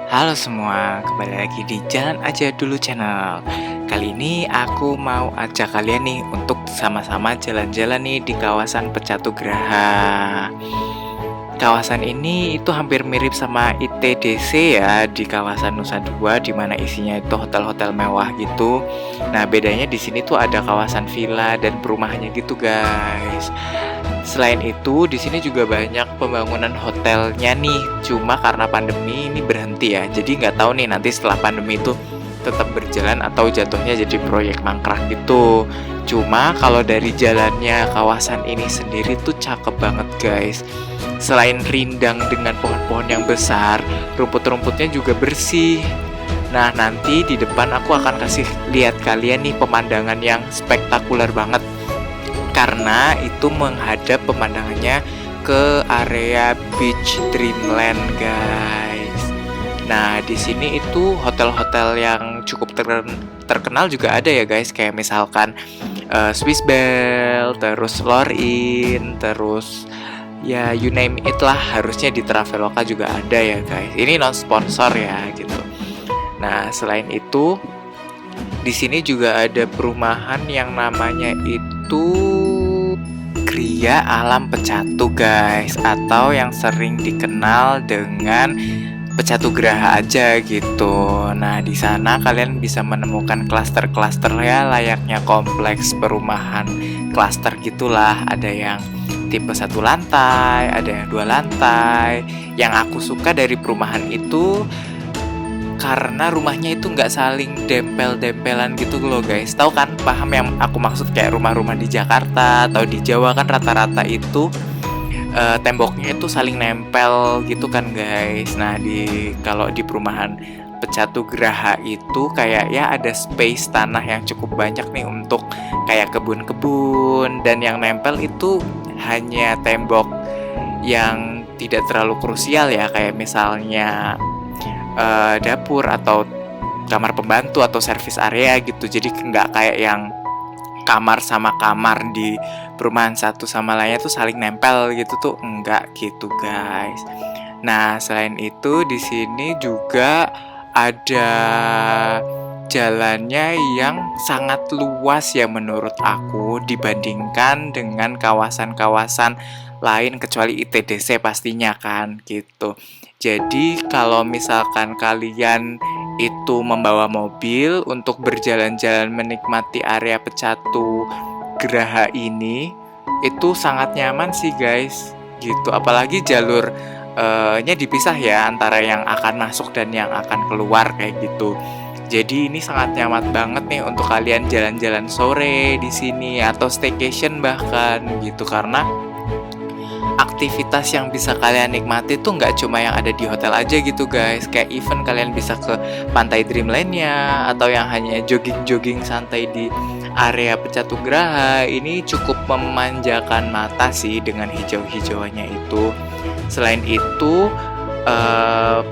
Halo semua, kembali lagi di Jalan Aja Dulu Channel. Kali ini aku mau ajak kalian nih untuk sama-sama jalan-jalan nih di kawasan Pencatu Geraha. Kawasan ini itu hampir mirip sama ITDC ya di kawasan Nusa Dua, di mana isinya itu hotel-hotel mewah gitu. Nah, bedanya di sini tuh ada kawasan villa dan perumahannya gitu, guys. Selain itu, di sini juga banyak pembangunan hotelnya nih. Cuma karena pandemi ini berhenti ya. Jadi nggak tahu nih nanti setelah pandemi itu tetap berjalan atau jatuhnya jadi proyek mangkrak gitu. Cuma kalau dari jalannya kawasan ini sendiri tuh cakep banget, guys. Selain rindang dengan pohon-pohon yang besar, rumput-rumputnya juga bersih. Nah, nanti di depan aku akan kasih lihat kalian nih pemandangan yang spektakuler banget. Karena itu menghadap pemandangannya ke area Beach Dreamland, guys. Nah, di sini itu hotel-hotel yang cukup terkenal juga ada ya, guys. Kayak misalkan Swiss Bell, terus Lorraine, terus ya you name it lah, harusnya di Traveloka juga ada ya, guys. Ini non sponsor ya gitu. Nah, selain itu di sini juga ada perumahan yang namanya itu Gria Alam Pencatu, guys, atau yang sering dikenal dengan Pencatu Geraha aja gitu. Nah, di sana kalian bisa menemukan klaster-klaster ya, layaknya kompleks perumahan klaster gitulah. Ada yang tipe 1 lantai, ada yang 2 lantai. Yang aku suka dari perumahan itu karena rumahnya itu nggak saling dempel-dempelan gitu loh, guys. Tahu kan, paham yang aku maksud, kayak rumah-rumah di Jakarta atau di Jawa kan rata-rata itu temboknya itu saling nempel gitu kan, guys. Nah, kalau di perumahan Pencatu Geraha itu kayak ya ada space tanah yang cukup banyak nih untuk kayak kebun-kebun, dan yang nempel itu hanya tembok yang tidak terlalu krusial ya, kayak misalnya dapur atau kamar pembantu atau service area gitu. Jadi nggak kayak yang kamar sama kamar di perumahan satu sama lainnya tuh saling nempel gitu tuh, enggak gitu, guys. Nah, selain itu di sini juga ada jalannya yang sangat luas ya menurut aku dibandingkan dengan kawasan-kawasan lain kecuali ITDC pastinya kan gitu. Jadi kalau misalkan kalian itu membawa mobil untuk berjalan-jalan menikmati area Pencatu Geraha ini, itu sangat nyaman sih, guys gitu. Apalagi jalurnya dipisah ya antara yang akan masuk dan yang akan keluar kayak gitu. Jadi ini sangat nyaman banget nih untuk kalian jalan-jalan sore di sini atau staycation bahkan gitu, karena aktivitas yang bisa kalian nikmati tuh nggak cuma yang ada di hotel aja gitu, guys. Kayak event kalian bisa ke pantai Dreamland-nya, atau yang hanya jogging-jogging santai di area Pencatu Geraha. Ini cukup memanjakan mata sih dengan hijau-hijauannya itu. Selain itu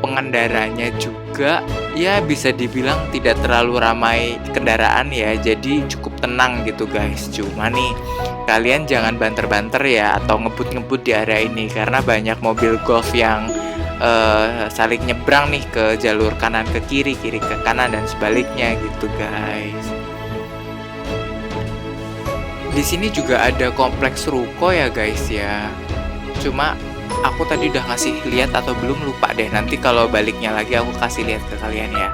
pengendaranya juga ya bisa dibilang tidak terlalu ramai kendaraan ya, jadi cukup tenang gitu, guys. Cuma nih kalian jangan banter-banter ya atau ngebut-ngebut di area ini, karena banyak mobil golf yang saling nyebrang nih ke jalur kanan ke kiri, kiri ke kanan dan sebaliknya gitu, guys. Di sini juga ada kompleks ruko ya, guys ya. Cuma aku tadi udah ngasih lihat atau belum, lupa deh. Nanti kalau baliknya lagi aku kasih lihat ke kalian ya.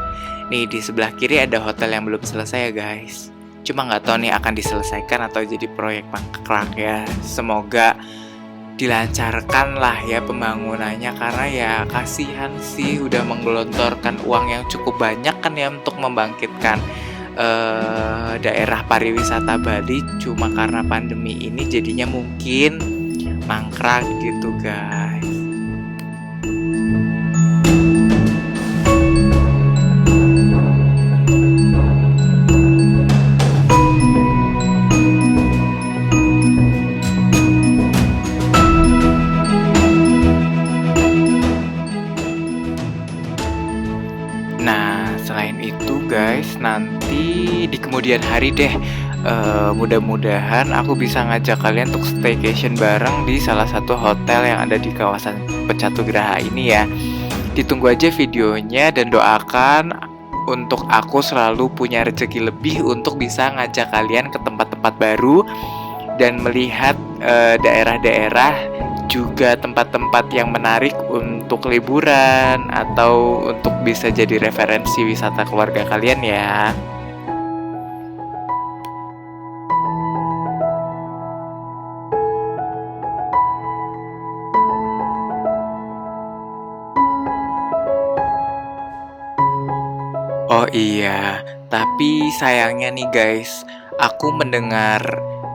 Nih di sebelah kiri ada hotel yang belum selesai ya, guys. Cuma nggak tahu nih akan diselesaikan atau jadi proyek mangkrak ya. Semoga dilancarkan lah ya pembangunannya, karena ya kasihan sih udah menggelontorkan uang yang cukup banyak kan ya untuk membangkitkan daerah pariwisata Bali. Cuma karena pandemi ini jadinya mungkin mangkrak gitu, guys. Nah, selain itu, guys, nanti di kemudian hari deh, mudah-mudahan aku bisa ngajak kalian untuk staycation bareng di salah satu hotel yang ada di kawasan Pencatu Geraha ini ya. Ditunggu aja videonya dan doakan untuk aku selalu punya rezeki lebih untuk bisa ngajak kalian ke tempat-tempat baru dan melihat daerah-daerah juga tempat-tempat yang menarik untuk liburan atau untuk bisa jadi referensi wisata keluarga kalian ya. Oh iya, tapi sayangnya nih guys, aku mendengar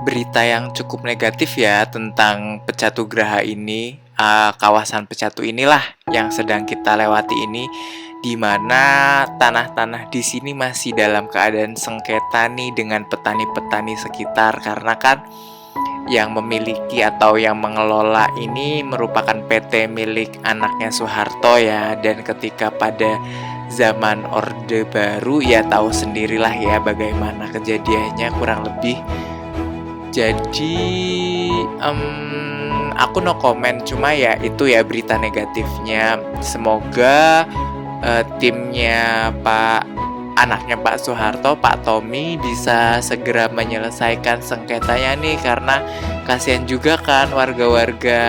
berita yang cukup negatif ya tentang Pecatu Graha ini, kawasan Pecatu inilah yang sedang kita lewati ini, di mana tanah-tanah di sini masih dalam keadaan sengketa nih dengan petani-petani sekitar karena kan yang memiliki atau yang mengelola ini merupakan PT milik anaknya Soeharto ya, dan ketika pada zaman Orde Baru ya tahu sendirilah ya bagaimana kejadiannya kurang lebih. Jadi aku no comment, cuma ya itu ya berita negatifnya. Semoga timnya anaknya Pak Soeharto, Pak Tommy bisa segera menyelesaikan sengketanya nih, karena kasihan juga kan warga-warga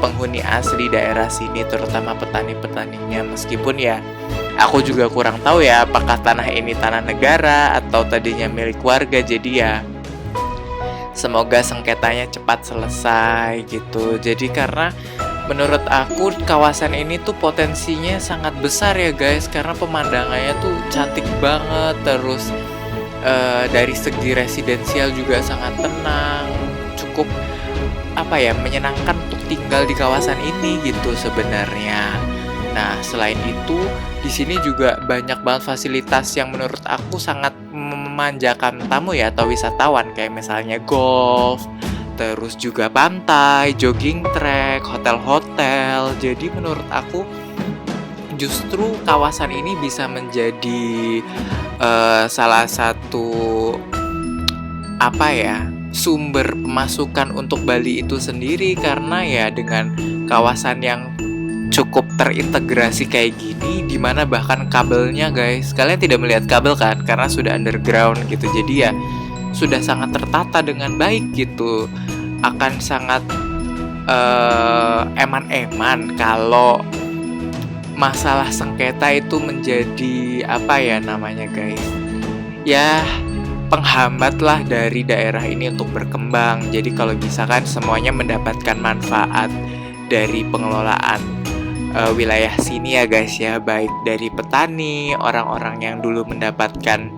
penghuni asli daerah sini, terutama petani-petaninya. Meskipun ya aku juga kurang tahu ya apakah tanah ini tanah negara atau tadinya milik warga. Jadi ya semoga sengketanya cepat selesai gitu. Jadi karena menurut aku kawasan ini tuh potensinya sangat besar ya guys, karena pemandangannya tuh cantik banget. Terus dari segi residensial juga sangat tenang, cukup menyenangkan untuk tinggal di kawasan ini gitu sebenarnya. Nah, selain itu di sini juga banyak banget fasilitas yang menurut aku sangat memanjakan tamu ya atau wisatawan, kayak misalnya golf, terus juga pantai, jogging track, hotel-hotel. Jadi menurut aku justru kawasan ini bisa menjadi salah satu sumber pemasukan untuk Bali itu sendiri, karena ya dengan kawasan yang cukup terintegrasi kayak gini, dimana bahkan kabelnya guys, kalian tidak melihat kabel kan karena sudah underground gitu. Jadi ya sudah sangat tertata dengan baik gitu. Akan sangat eman-eman kalau masalah sengketa itu menjadi guys, ya penghambat lah dari daerah ini untuk berkembang. Jadi kalau bisa kan semuanya mendapatkan manfaat dari pengelolaan wilayah sini ya guys ya, baik dari petani, orang-orang yang dulu mendapatkan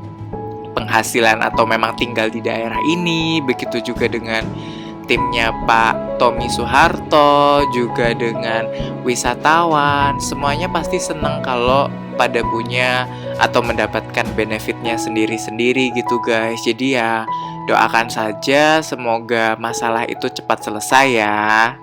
penghasilan atau memang tinggal di daerah ini, begitu juga dengan timnya Pak Tommy Soeharto, juga dengan wisatawan. Semuanya pasti senang kalau pada punya atau mendapatkan benefitnya sendiri-sendiri gitu guys. Jadi ya doakan saja semoga masalah itu cepat selesai ya.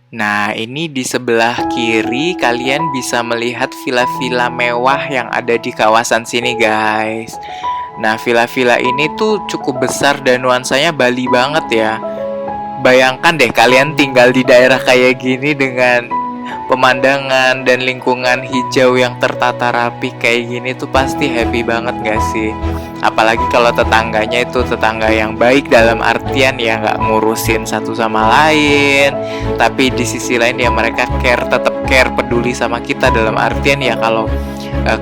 Nah, ini di sebelah kiri kalian bisa melihat villa-villa mewah yang ada di kawasan sini, guys. Nah, villa-villa ini tuh cukup besar dan nuansanya Bali banget ya. Bayangkan deh kalian tinggal di daerah kayak gini dengan pemandangan dan lingkungan hijau yang tertata rapi kayak gini tuh pasti happy banget gak sih? Apalagi kalau tetangganya itu tetangga yang baik, dalam artian ya nggak ngurusin satu sama lain, tapi di sisi lain ya mereka tetap care, peduli sama kita, dalam artian ya kalau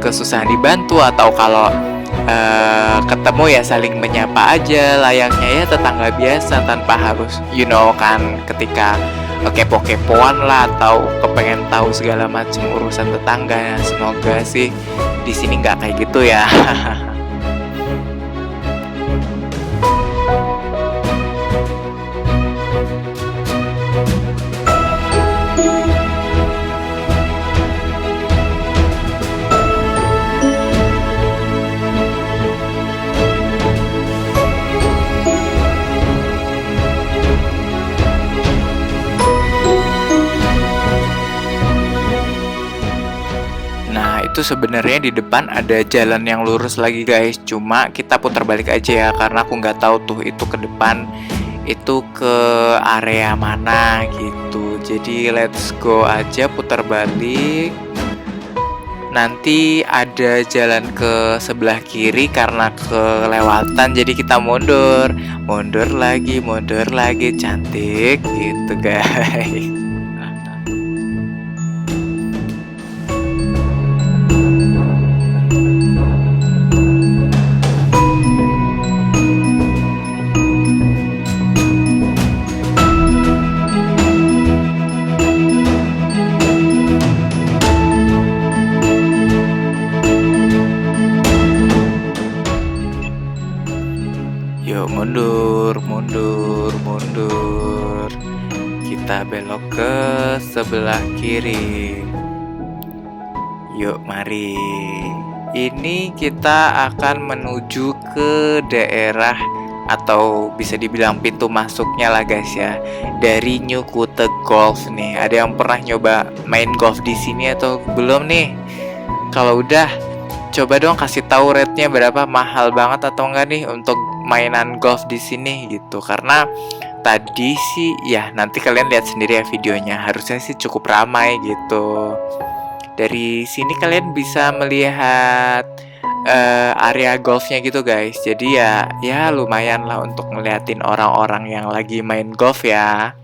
kesusahan dibantu atau kalau ketemu ya saling menyapa aja layaknya ya tetangga biasa, tanpa harus kan ketika kepo-kepoan lah atau kepengen tahu segala macam urusan tetangga. Nah, semoga sih di sini nggak kayak gitu ya. itu sebenarnya di depan ada jalan yang lurus lagi guys. Cuma kita putar balik aja ya, karena aku nggak tahu tuh itu ke depan itu ke area mana gitu. Jadi let's go aja putar balik. Nanti ada jalan ke sebelah kiri karena kelewatan, jadi kita mundur lagi, cantik gitu guys. Yuk mundur. Kita belok ke sebelah kiri. Yuk mari. Ini kita akan menuju ke daerah atau bisa dibilang pintu masuknya lah guys ya, dari New Kuta Golf nih. Ada yang pernah nyoba main golf di sini atau belum nih? Kalau udah, coba dong kasih tahu rate-nya berapa, mahal banget atau enggak nih untuk mainan golf di sini gitu. Karena tadi sih ya, nanti kalian lihat sendiri ya videonya, harusnya sih cukup ramai gitu. Dari sini kalian bisa melihat area golfnya gitu guys. Jadi ya lumayan lah untuk ngeliatin orang-orang yang lagi main golf ya.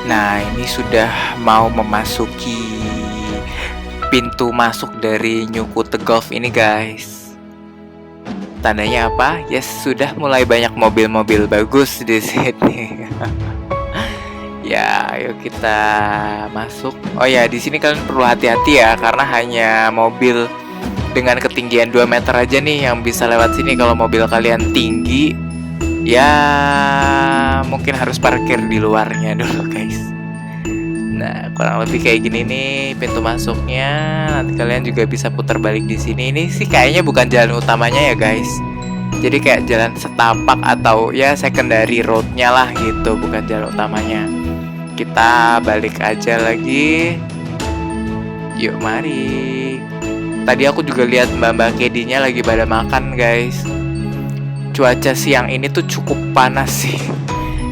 Nah, ini sudah mau memasuki pintu masuk dari New Kuta Golf ini guys. Tandanya apa? Yes, sudah mulai banyak mobil-mobil bagus di sini. Ya, ayo kita masuk. Oh ya, di sini kalian perlu hati-hati ya, karena hanya mobil dengan ketinggian 2 meter aja nih yang bisa lewat sini. Kalau mobil kalian tinggi, ya mungkin harus parkir di luarnya dulu guys. Nah, kurang lebih kayak gini nih pintu masuknya. Nanti kalian juga bisa putar balik di sini. Ini sih kayaknya bukan jalan utamanya ya guys. Jadi kayak jalan setapak atau ya secondary roadnya lah gitu, bukan jalan utamanya. Kita balik aja lagi. Yuk mari. Tadi aku juga lihat mbak-mbak kedinya lagi pada makan guys. Cuaca siang ini tuh cukup panas sih.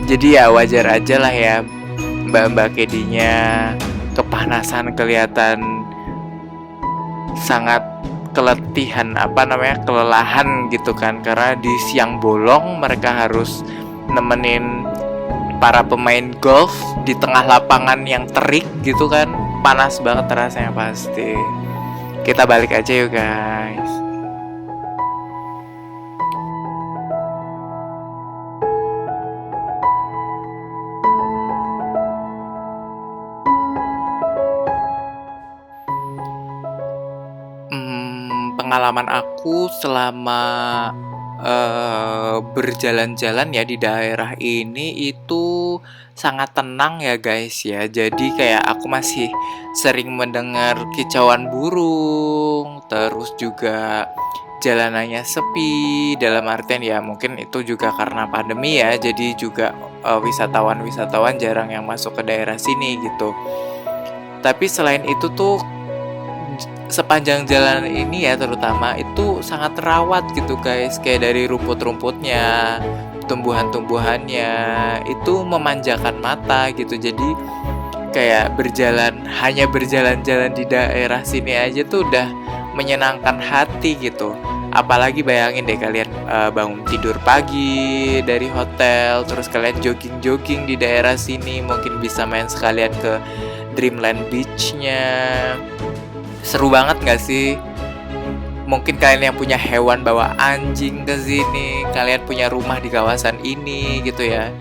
Jadi ya wajar aja lah ya, mbak-mbak kedinya kepanasan, kelihatan sangat kelelahan gitu kan. Karena di siang bolong mereka harus nemenin para pemain golf di tengah lapangan yang terik gitu kan. Panas banget rasanya pasti. Kita balik aja yuk guys. Pengalaman aku selama berjalan-jalan ya di daerah ini itu sangat tenang ya guys ya. Jadi kayak aku masih sering mendengar kicauan burung, terus juga jalanannya sepi. Dalam artian ya mungkin itu juga karena pandemi ya. Jadi juga wisatawan-wisatawan jarang yang masuk ke daerah sini gitu. Tapi selain itu tuh sepanjang jalan ini ya terutama itu sangat terawat gitu guys, kayak dari rumput-rumputnya, tumbuhan-tumbuhannya itu memanjakan mata gitu. Jadi kayak hanya berjalan-jalan di daerah sini aja tuh udah menyenangkan hati gitu. Apalagi bayangin deh kalian bangun tidur pagi dari hotel, terus kalian jogging-jogging di daerah sini, mungkin bisa main sekalian ke Dreamland Beach-nya. Seru banget gak sih? Mungkin kalian yang punya hewan bawa anjing ke sini, kalian punya rumah di kawasan ini gitu ya.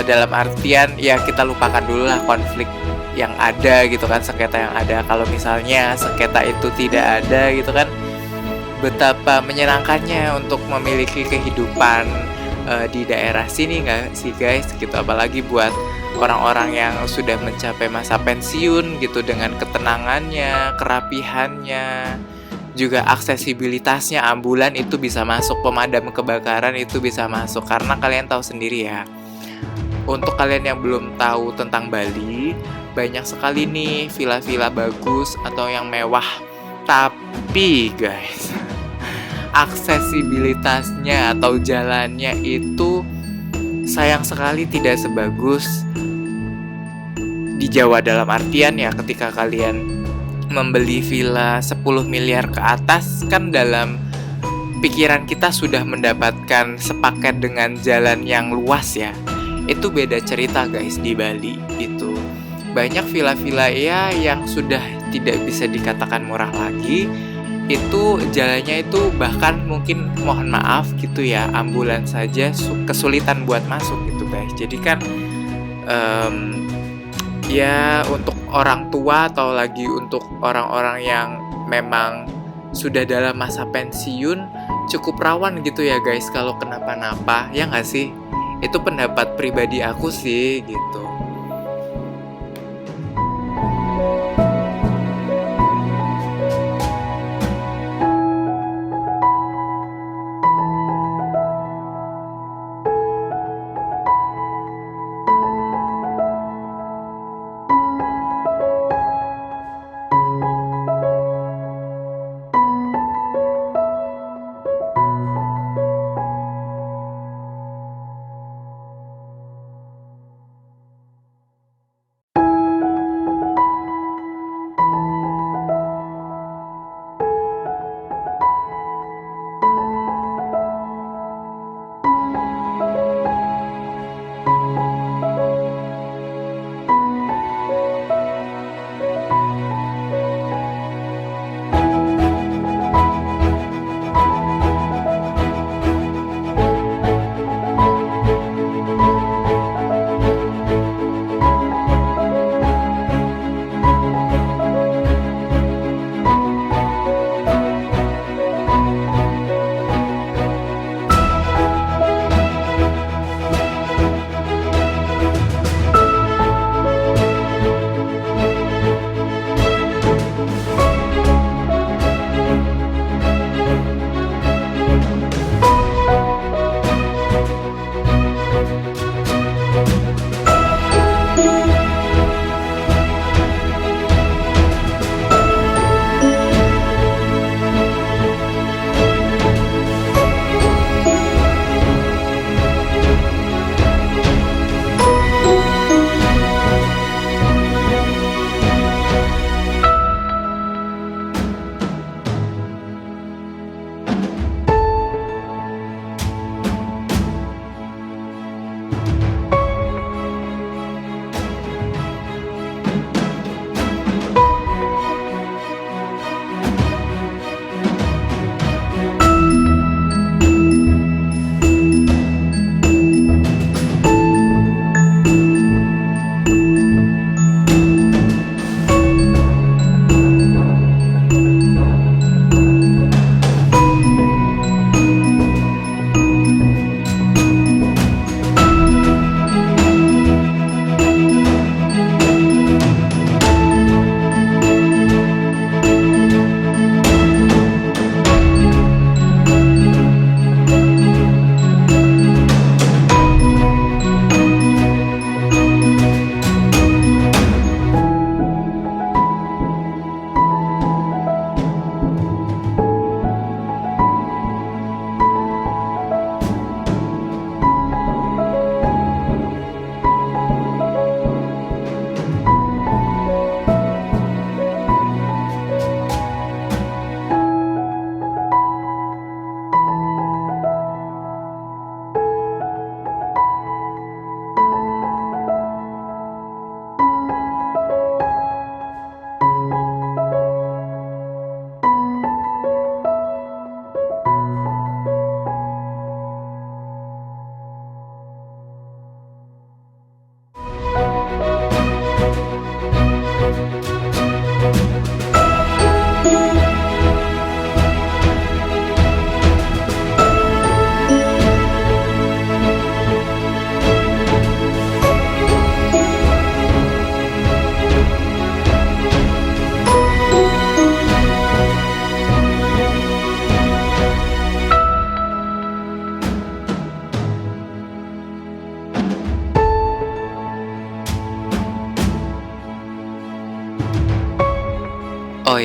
Dalam artian ya kita lupakan dulu lah konflik yang ada gitu kan, sengketa yang ada. Kalau misalnya sengketa itu tidak ada gitu kan, betapa menyenangkannya untuk memiliki kehidupan di daerah sini nggak sih guys gitu. Apalagi buat orang-orang yang sudah mencapai masa pensiun gitu, dengan ketenangannya, kerapihannya, juga aksesibilitasnya, ambulan itu bisa masuk, pemadam kebakaran itu bisa masuk. Karena kalian tahu sendiri ya, untuk kalian yang belum tahu tentang Bali, banyak sekali nih villa-villa bagus atau yang mewah. Tapi guys, aksesibilitasnya atau jalannya itu sayang sekali tidak sebagus di Jawa. Dalam artian ya, ketika kalian membeli villa 10 miliar ke atas, kan dalam pikiran kita sudah mendapatkan sepaket dengan jalan yang luas ya. Itu beda cerita guys di Bali itu. Banyak villa-villa ya yang sudah tidak bisa dikatakan murah lagi. Itu jalannya itu bahkan mungkin mohon maaf gitu ya, ambulans saja kesulitan buat masuk gitu guys. Jadi kan ya untuk orang tua atau lagi untuk orang-orang yang memang sudah dalam masa pensiun cukup rawan gitu ya guys kalau kenapa-napa, ya nggak sih? Itu pendapat pribadi aku sih gitu.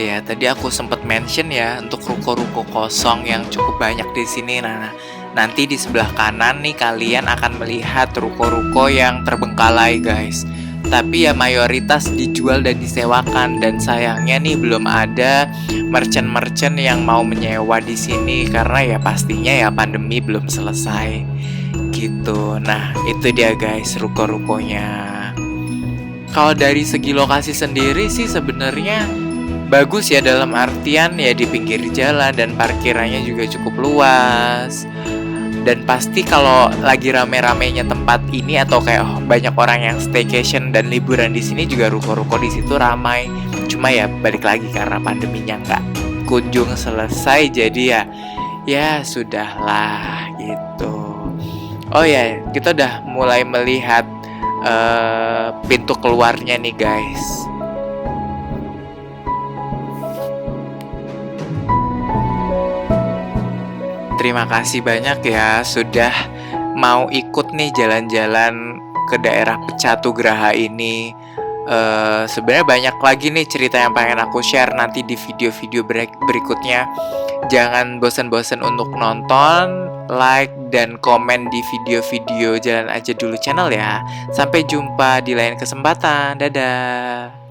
ya, tadi aku sempat mention ya untuk ruko-ruko kosong yang cukup banyak di sini. Nah, nanti di sebelah kanan nih kalian akan melihat ruko-ruko yang terbengkalai, guys. Tapi ya mayoritas dijual dan disewakan, dan sayangnya nih belum ada merchant-merchant yang mau menyewa di sini karena ya pastinya ya pandemi belum selesai gitu. Nah, itu dia guys ruko-rukonya. Kalau dari segi lokasi sendiri sih sebenarnya bagus ya, dalam artian ya di pinggir jalan dan parkirannya juga cukup luas. Dan pasti kalau lagi rame-ramenya tempat ini atau kayak banyak orang yang staycation dan liburan di sini juga ruko-ruko di situ ramai. Cuma ya balik lagi karena pandeminya nggak kunjung selesai, jadi ya sudahlah gitu. Oh ya, kita udah mulai melihat pintu keluarnya nih guys. Terima kasih banyak ya sudah mau ikut nih jalan-jalan ke daerah Pecatugraha ini. Sebenarnya banyak lagi nih cerita yang pengen aku share nanti di video-video berikutnya. Jangan bosan-bosan untuk nonton, like, dan komen di video-video Jalan Aja Dulu channel ya. Sampai jumpa di lain kesempatan. Dadah.